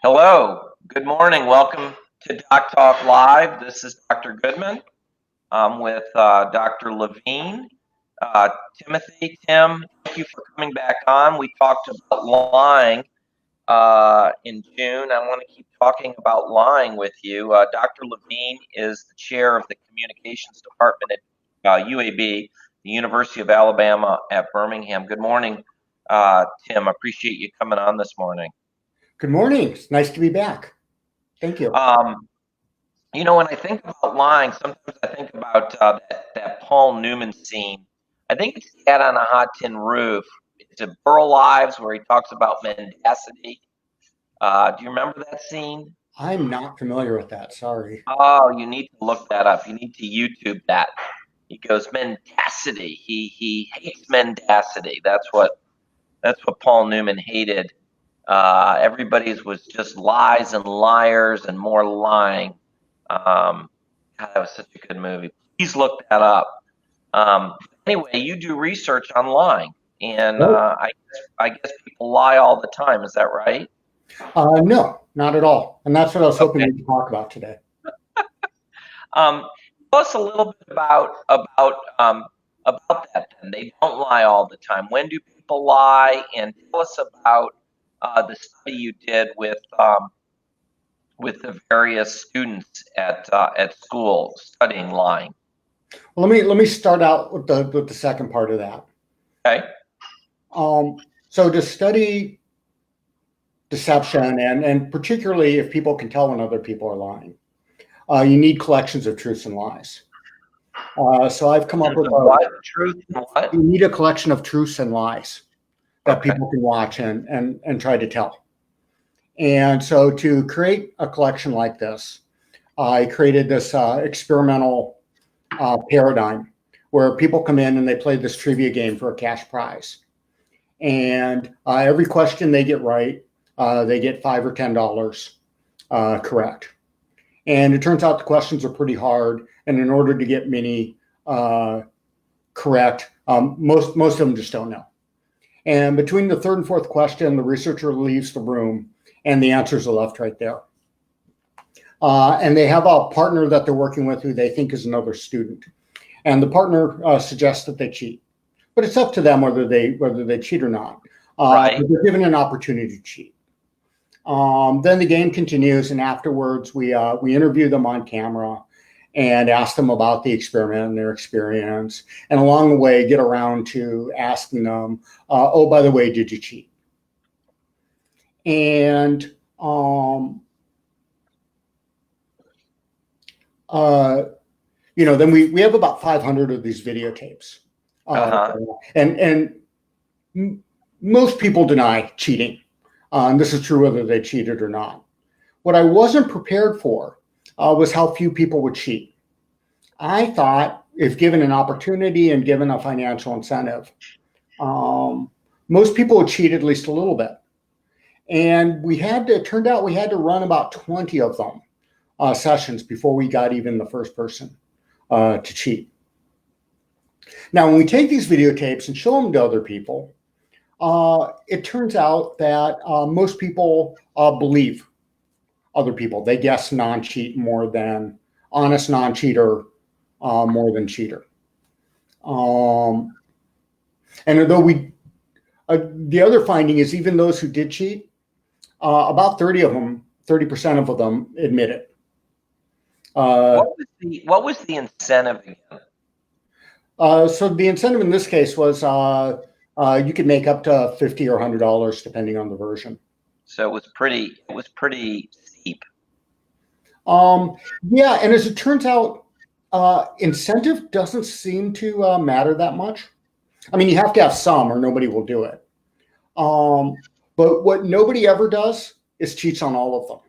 Hello, good morning. Welcome to Doc Talk Live. This is Dr. Goodman. I'm with Dr. Levine. Tim, thank you for coming back on. We talked about lying in June. I want to keep talking about lying with you. Dr. Levine is the chair of the communications department at UAB, the University of Alabama at Birmingham. Good morning, Tim. I appreciate you coming on this morning. Good morning. It's nice to be back. Thank you. When I think about lying, sometimes I think about that Paul Newman scene. I think it's Cat on a Hot Tin Roof. It's a Burl Lives where he talks about mendacity. Do you remember that scene? I'm not familiar with that. Sorry. Oh, you need to look that up. You need to YouTube that. He goes, mendacity. He hates mendacity. That's what Paul Newman hated. Everybody's was just lies and liars and more lying. God, that was such a good movie. Please look that up. Anyway, you do research on lying, and I guess people lie all the time. Is that right? No, not at all. And that's what I was hoping we could talk about today. Tell us a little bit about that. Then they don't lie all the time. When do people lie? And tell us about the study you did with the various students at school studying lying. Well, let me start out with the second part of that. Okay. So to study deception and particularly if people can tell when other people are lying, you need collections of truths and lies. So I've come up with truth and what? You need a collection of truths and lies that people can watch and try to tell. And so to create a collection like this, I created this experimental paradigm where people come in and they play this trivia game for a cash prize. And every question they get right, they get $5 or $10 correct. And it turns out the questions are pretty hard. And in order to get many correct, most of them just don't know. And between the third and fourth question, the researcher leaves the room and the answers are left right there. And they have a partner that they're working with who they think is another student. And the partner suggests that they cheat. But it's up to them whether they cheat or not. Right. But they're given an opportunity to cheat. Then the game continues, and afterwards we interview them on camera and ask them about the experiment and their experience. And along the way, get around to asking them, oh, by the way, did you cheat? And then we have about 500 of these videotapes. And most people deny cheating. And this is true whether they cheated or not. What I wasn't prepared for was how few people would cheat. I thought if given an opportunity and given a financial incentive, most people would cheat at least a little bit. And it turned out we had to run about 20 of them sessions before we got even the first person to cheat. Now, when we take these videotapes and show them to other people, it turns out that most people believe other people. They guess non-cheat more than honest non-cheater more than cheater. And although the other finding is even those who did cheat, about 30% of them admit it. What was the incentive again? So the incentive in this case was you could make up to $50 or $100 depending on the version. So it was pretty steep. Yeah, and as it turns out, incentive doesn't seem to matter that much. I mean, you have to have some or nobody will do it. But what nobody ever does is cheats on all of them.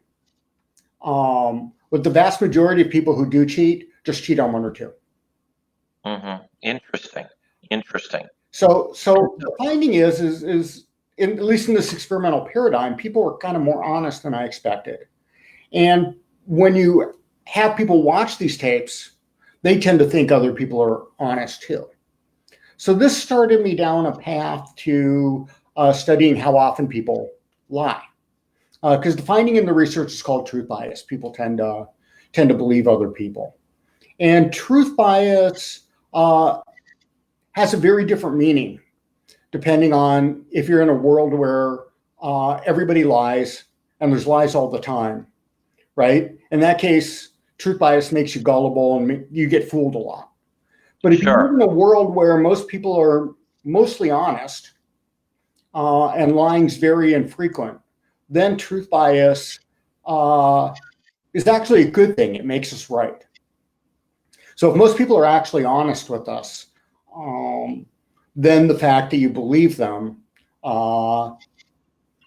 But the vast majority of people who do cheat just cheat on one or two. Mm-hmm. Interesting. So the finding is at least in this experimental paradigm, people are kind of more honest than I expected. And when you have people watch these tapes, they tend to think other people are honest too. So this started me down a path to studying how often people lie. because the finding in the research is called truth bias. People tend to believe other people, and truth bias has a very different meaning depending on if you're in a world where everybody lies and there's lies all the time, right? In that case, truth bias makes you gullible and you get fooled a lot. But if you live in a world where most people are mostly honest and lying's very infrequent, then truth bias is actually a good thing. It makes us right. So if most people are actually honest with us, then the fact that you believe them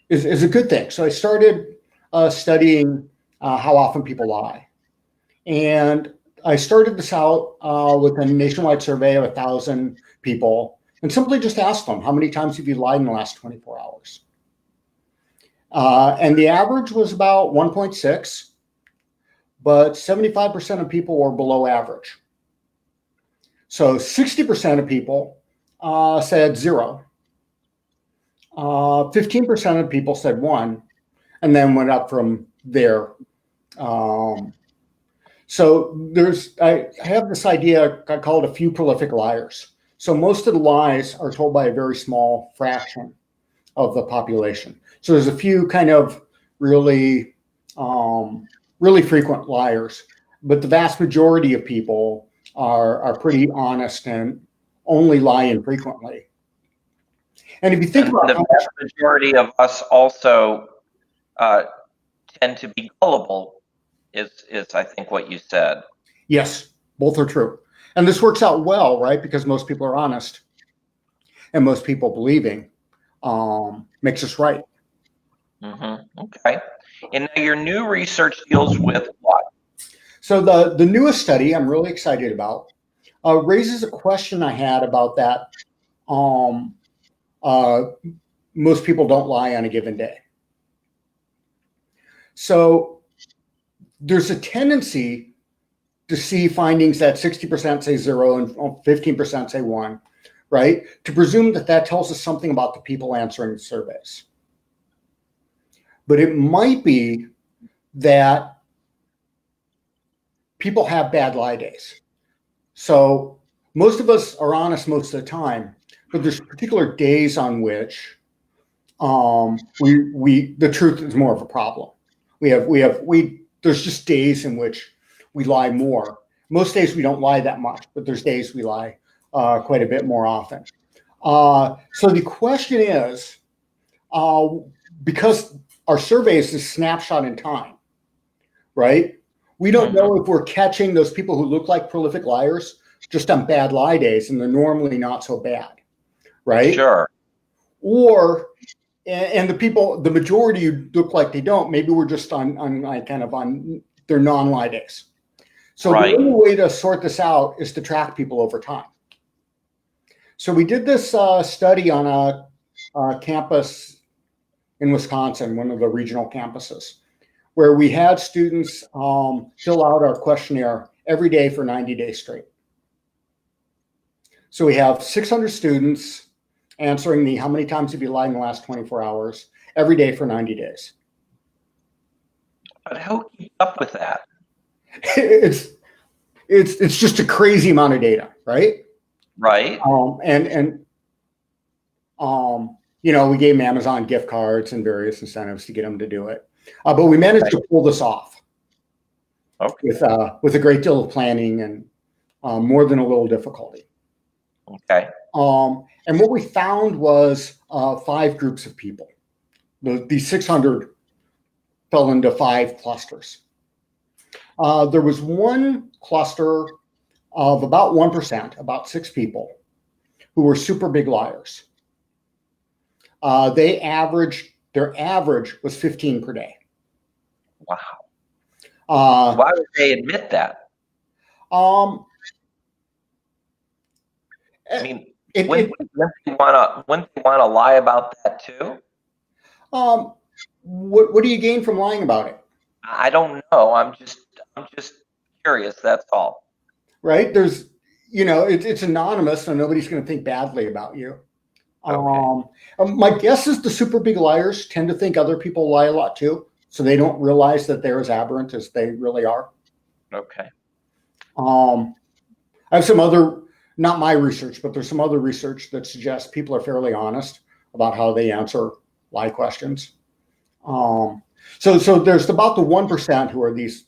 is a good thing. So I started studying how often people lie. And I started this out with a nationwide survey of 1,000 people and simply just asked them, how many times have you lied in the last 24 hours? And the average was about 1.6, but 75% of people were below average. So 60% of people said 0. 15% of people said 1, and then went up from there. So I have this idea, I call it a few prolific liars. So most of the lies are told by a very small fraction of the population. So there's a few kind of really frequent liars, but the vast majority of people are pretty honest and only lie infrequently. And if you think about the vast majority of us also tend to be gullible, is I think what you said. Yes, both are true. And this works out well, right? Because most people are honest and most people believing makes us right. Okay. And now your new research deals with what? So the newest study I'm really excited about raises a question I had about that. Most people don't lie on a given day. So there's a tendency to see findings that 60% say 0 and 15% say 1, right? To presume that tells us something about the people answering the surveys. But it might be that people have bad lie days. So most of us are honest most of the time, but there's particular days on which the truth is more of a problem. There's just days in which we lie more. Most days we don't lie that much, but there's days we lie quite a bit more often. So the question is, because our survey is a snapshot in time, right? We don't know if we're catching those people who look like prolific liars just on bad lie days, and they're normally not so bad, right? Sure. Or and the majority who look like they don't, maybe we're just on their non-lie days. So the only way to sort this out is to track people over time. So we did this study on a campus in Wisconsin, one of the regional campuses, where we had students fill out our questionnaire every day for 90 days straight. So we have 600 students answering the how many times have you lied in the last 24 hours every day for 90 days. But how keep up with that? It's just a crazy amount of data, right? Right. We gave them Amazon gift cards and various incentives to get them to do it. But we managed to pull this off with a great deal of planning and more than a little difficulty. Okay. And what we found was 5 groups of people. These 600 fell into 5 clusters. There was one cluster of about 1%, about 6 people, who were super big liars. Their average was 15 per day. Wow. Why would they admit that? I mean, wouldn't they want to lie about that too? What do you gain from lying about it? I don't know. I'm just curious. That's all. Right? There's, it's anonymous, so nobody's going to think badly about you. Okay. My guess is the super big liars tend to think other people lie a lot too, so they don't realize that they're as aberrant as they really are. Okay. I have some other, not my research, but there's some other research that suggests people are fairly honest about how they answer lie questions. So there's about the 1% who are these,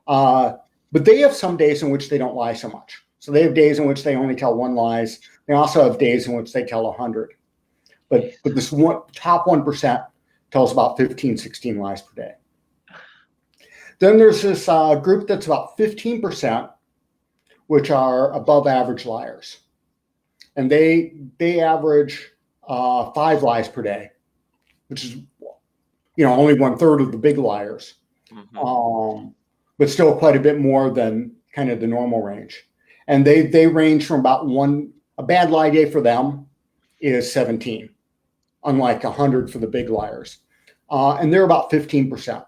but they have some days in which they don't lie so much. So they have days in which they only tell one lies. They also have days in which they tell 100. But this top 1% tells about 15, 16 lies per day. Then there's this group that's about 15%, which are above average liars. And they average 5 lies per day, which is only 1/3 of the big liars. But still quite a bit more than kind of the normal range. And they range from about a bad lie day for them is 17, unlike 100 for the big liars. And they're about 15%.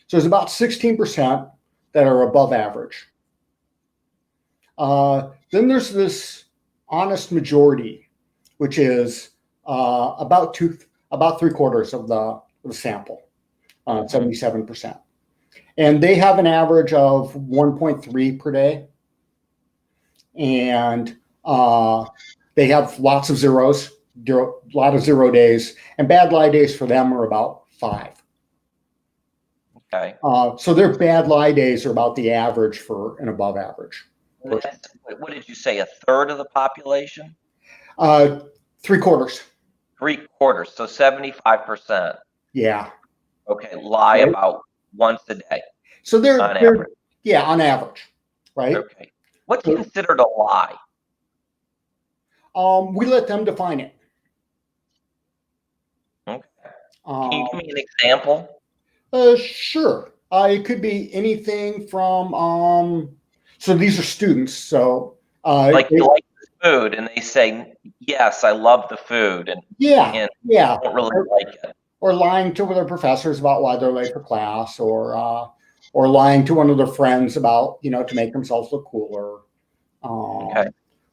So there's about 16% that are above average. Then there's this honest majority, which is about 3/4 of the sample, 77%. And they have an average of 1.3 per day. And they have lots of zeros, a lot of 0 days. And bad lie days for them are about 5. Okay. So their bad lie days are about the average for an above average. What did you say? 1/3 of the population? 3/4. 3/4. So 75%. Yeah. Okay. Lie about once a day. So they're on average. Yeah, on average, right? Okay. What's considered a lie? We let them define it. Okay. Can you give me an example? Sure. It could be anything from so these are students. So like you like the food, and they say, "Yes, I love the food," and yeah, don't really like it. Or lying to their professors about why they're late for class, or lying to one of their friends about to make themselves look cooler. Okay.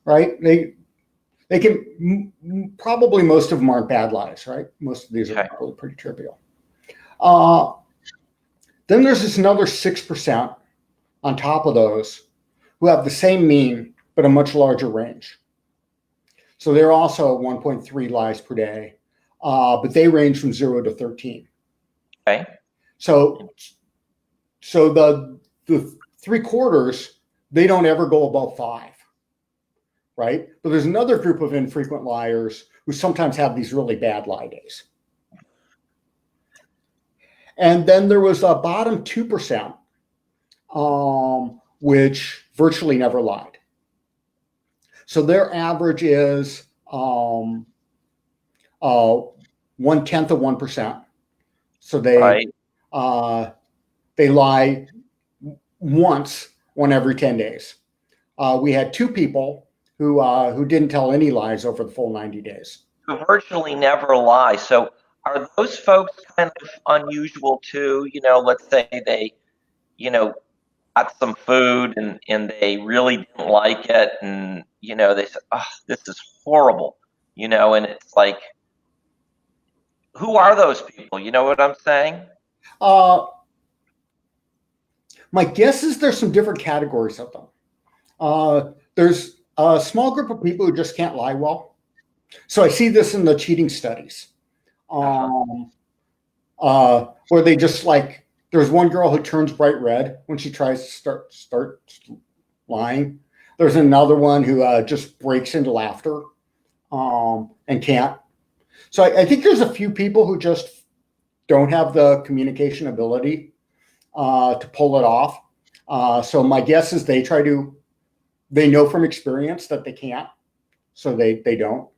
Right? They can probably, most of them aren't bad lies, right? Most of these are probably pretty trivial. Then there's this another 6% on top of those who have the same mean but a much larger range. So they're also 1.3 lies per day, but they range from 0 to 13. Okay. So the 3/4, they don't ever go above 5, right? But there's another group of infrequent liars who sometimes have these really bad lie days. And then there was a bottom 2%, which virtually never lied. So their average is 1/10 of 1%. So they lie once, one every 10 days. We had 2 people who didn't tell any lies over the full 90 days. Who virtually never lie. So are those folks kind of unusual too? Let's say they, got some food and they really didn't like it, and they said, "Oh, this is horrible," and it's like, who are those people? You know what I'm saying? My guess is there's some different categories of them. There's a small group of people who just can't lie well. So I see this in the cheating studies, where they just there's one girl who turns bright red when she tries to start lying. There's another one who just breaks into laughter and can't. So I think there's a few people who just don't have the communication ability to pull it off. So my guess is they know from experience that they can't, so they don't.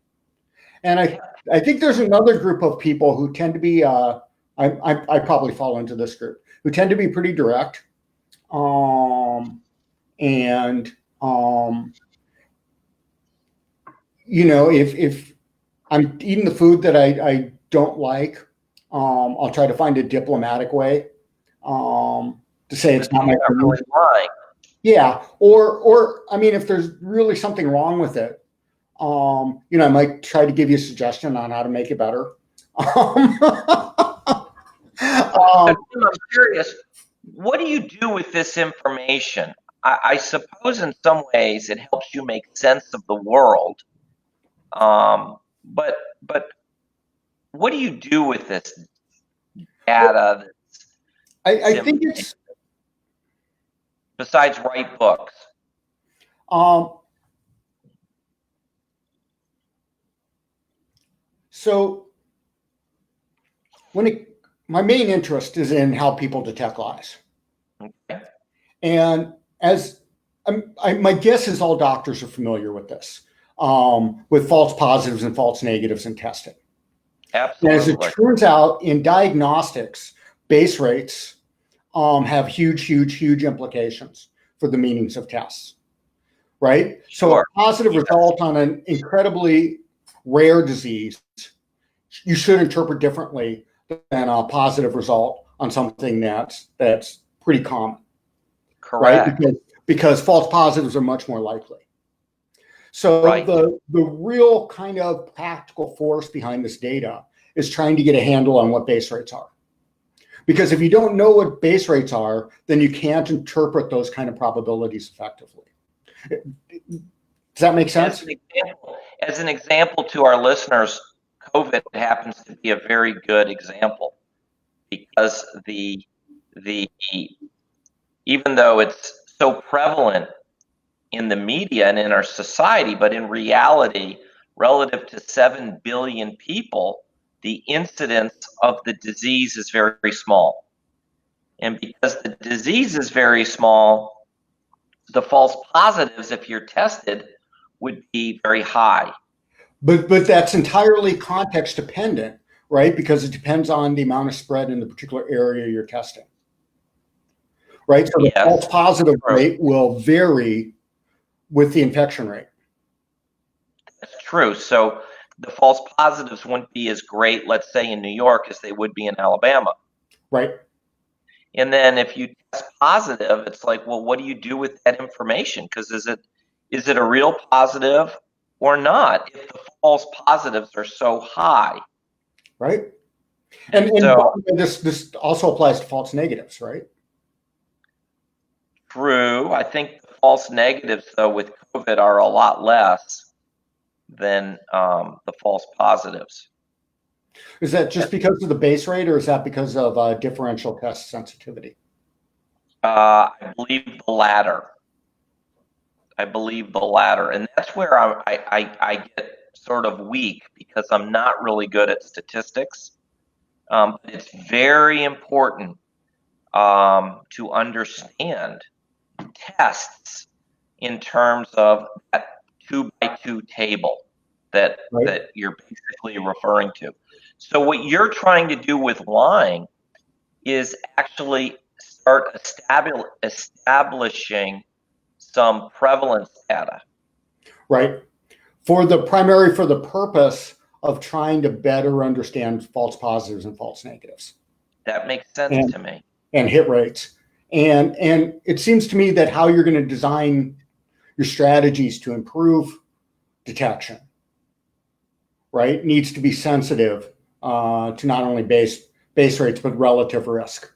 And I think there's another group of people who tend to be, I probably fall into this group, who tend to be pretty direct. If I'm eating the food that I don't like, I'll try to find a diplomatic way to say it's not my food. Lying. Yeah, or I mean, if there's really something wrong with it, I might try to give you a suggestion on how to make it better. I'm curious, what do you do with this information? I suppose in some ways it helps you make sense of the world. But what do you do with this data I think it's besides write books? So my main interest is in how people detect lies. Okay. And my guess is all doctors are familiar with this, with false positives and false negatives in testing. Absolutely. And as it turns out, in diagnostics, base rates have huge implications for the meanings of tests, right? Sure. So a positive result on an incredibly rare disease, you should interpret differently than a positive result on something that's pretty common. Correct. Right? Because false positives are much more likely. So right. the real kind of practical force behind this data is trying to get a handle on what base rates are. Because if you don't know what base rates are, then you can't interpret those kind of probabilities effectively. Does that make sense? As an example to our listeners, COVID happens to be a very good example, because even though it's so prevalent in the media and in our society, but in reality, relative to 7 billion people, the incidence of the disease is very, very small. And because the disease is very small, the false positives, if you're tested, would be very high. But that's entirely context dependent, right? Because it depends on the amount of spread in the particular area you're testing. Right? So the false positive rate will vary with the infection rate. That's true. So the false positives wouldn't be as great, let's say, in New York as they would be in Alabama. Right. And then if you test positive, it's like, well, what do you do with that information? Because is it a real positive or not if the false positives are so high? Right. And so, this also applies to false negatives, right? True. I think the false negatives, though, with COVID are a lot less than the false positives. Is that just because of the base rate, or is that because of differential test sensitivity? I believe the latter. And that's where I get sort of weak, because I'm not really good at statistics. It's very important to understand tests in terms of that 2x2 table that you're basically referring to. So what you're trying to do with lying is actually start establishing some prevalence data. Right. For the purpose of trying to better understand false positives and false negatives. That makes sense to me. And hit rates. And it seems to me that how you're going to design your strategies to improve detection, right, needs to be sensitive to not only base rates, but relative risk.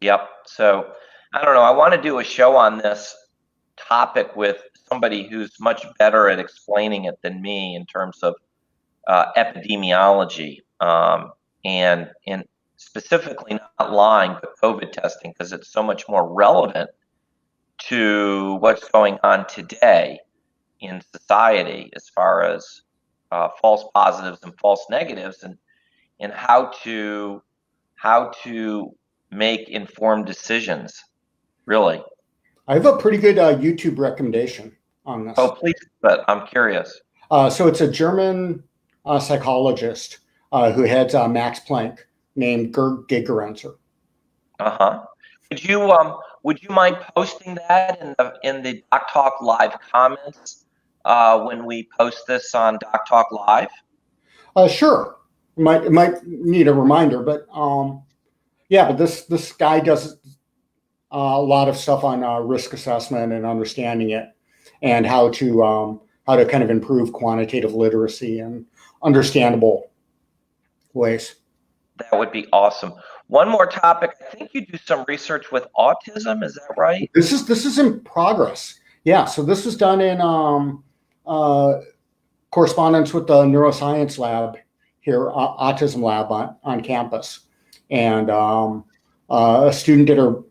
Yep. So I don't know. I want to do a show on this topic with somebody who's much better at explaining it than me in terms of epidemiology and specifically not lying, but COVID testing, because it's so much more relevant to what's going on today in society as far as false positives and false negatives, and how to make informed decisions, really. I have a pretty good YouTube recommendation on this. Oh, please, but I'm curious. So it's a German psychologist who heads Max Planck, named Gerd Gigerenzer. Would you mind posting that in the Doc Talk Live comments when we post this on Doc Talk Live? Sure. It might need a reminder, but yeah. But this guy does a lot of stuff on risk assessment and understanding it, and how to how to kind of improve quantitative literacy in understandable ways. That would be awesome. One more topic. I think you do some research with autism. Is that right? This is in progress. Yeah. So this was done in correspondence with the neuroscience lab here, autism lab on campus, and a student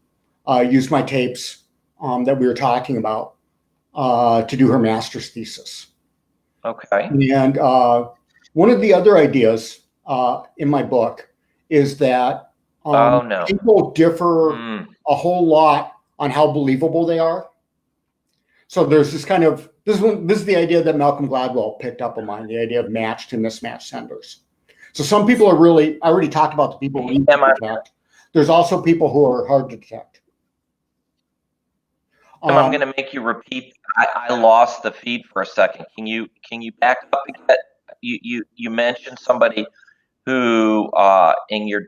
used my tapes that we were talking about to do her master's thesis. Okay. And one of the other ideas in my book is that people differ a whole lot on how believable they are. So there's this kind of, this is the idea that Malcolm Gladwell picked up on mine, the idea of matched and mismatched senders. So some people are really, I already talked about the people who detect. There's also people who are hard to detect. I'm going to make you repeat. I lost the feed for a second. Can you back up again? You mentioned somebody who in your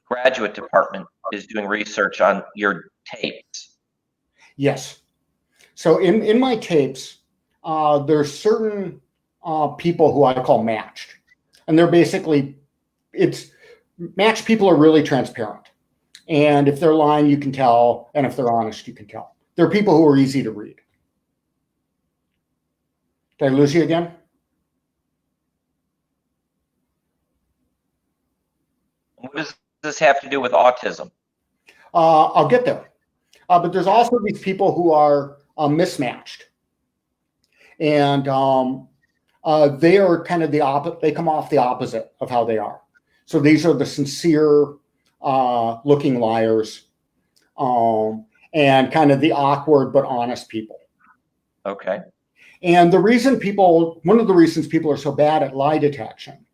graduate department is doing research on your tapes. Yes. So in my tapes, there's certain people who I call matched. And they're basically, matched people are really transparent. And if they're lying, you can tell. And if they're honest, you can tell. They're people who are easy to read. Did I lose you again? What does this have to do with autism? I'll get there. But there's also these people who are mismatched. And they are kind of the opposite. They come off the opposite of how they are. So these are the sincere looking liars and kind of the awkward but honest people. Okay. And one of the reasons people are so bad at lie detection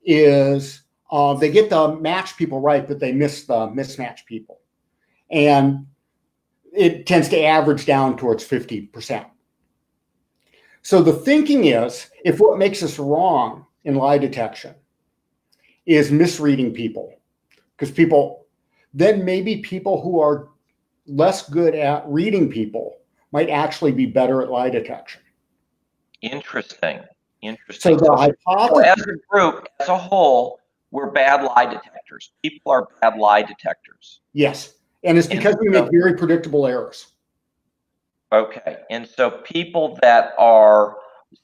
is they get the matched people right, but they miss the mismatched people. And it tends to average down towards 50%. So the thinking is, if what makes us wrong in lie detection is misreading people, because then maybe people who are less good at reading people might actually be better at lie detection. Interesting. So the hypothesis, as a group, as a whole, we're bad lie detectors. People are bad lie detectors. Yes. And it's because we make very predictable errors. Okay. And so people that are,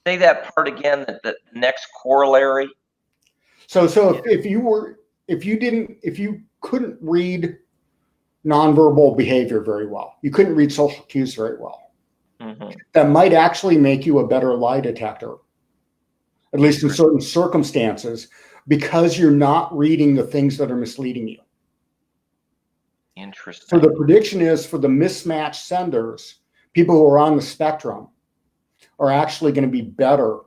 say that part again, the next corollary. So if you couldn't read nonverbal behavior very well, you couldn't read social cues very well, that might actually make you a better lie detector, at least in certain circumstances, because you're not reading the things that are misleading you. Interesting. So the prediction is for the mismatched senders, people who are on the spectrum are actually going to be better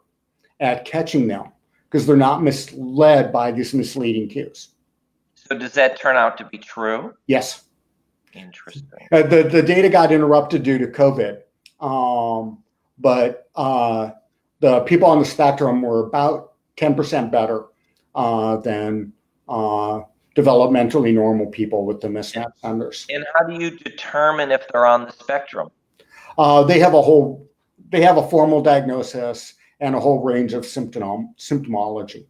at catching them because they're not misled by these misleading cues. So does that turn out to be true? Yes. Interesting. The data got interrupted due to COVID, but the people on the spectrum were about 10% better than developmentally normal people with the mismatched senders. And how do you determine if they're on the spectrum? They have a formal diagnosis and a whole range of symptomology,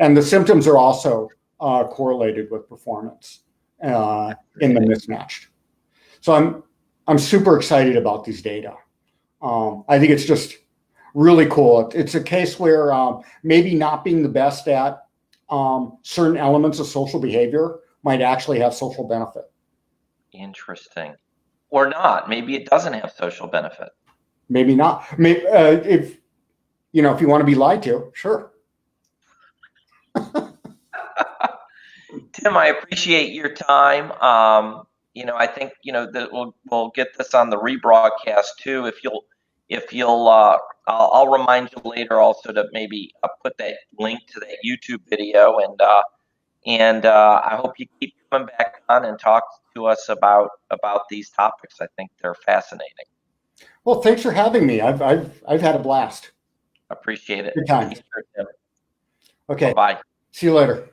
and the symptoms are also correlated with performance in the mismatched. So I'm super excited about these data. I think it's just really cool. It's a case where maybe not being the best at certain elements of social behavior might actually have social benefit. Interesting. Or not. Maybe it doesn't have social benefit. Maybe not. Maybe, if you want to be lied to, sure. Tim, I appreciate your time. I think that we'll get this on the rebroadcast too. If you'll, I'll remind you later also to maybe put that link to that YouTube video, and I hope you keep coming back on and talk to us about these topics. I think they're fascinating. Well, thanks for having me. I've had a blast. Appreciate it. Good time. Thanks, Tim. Okay. Bye. See you later.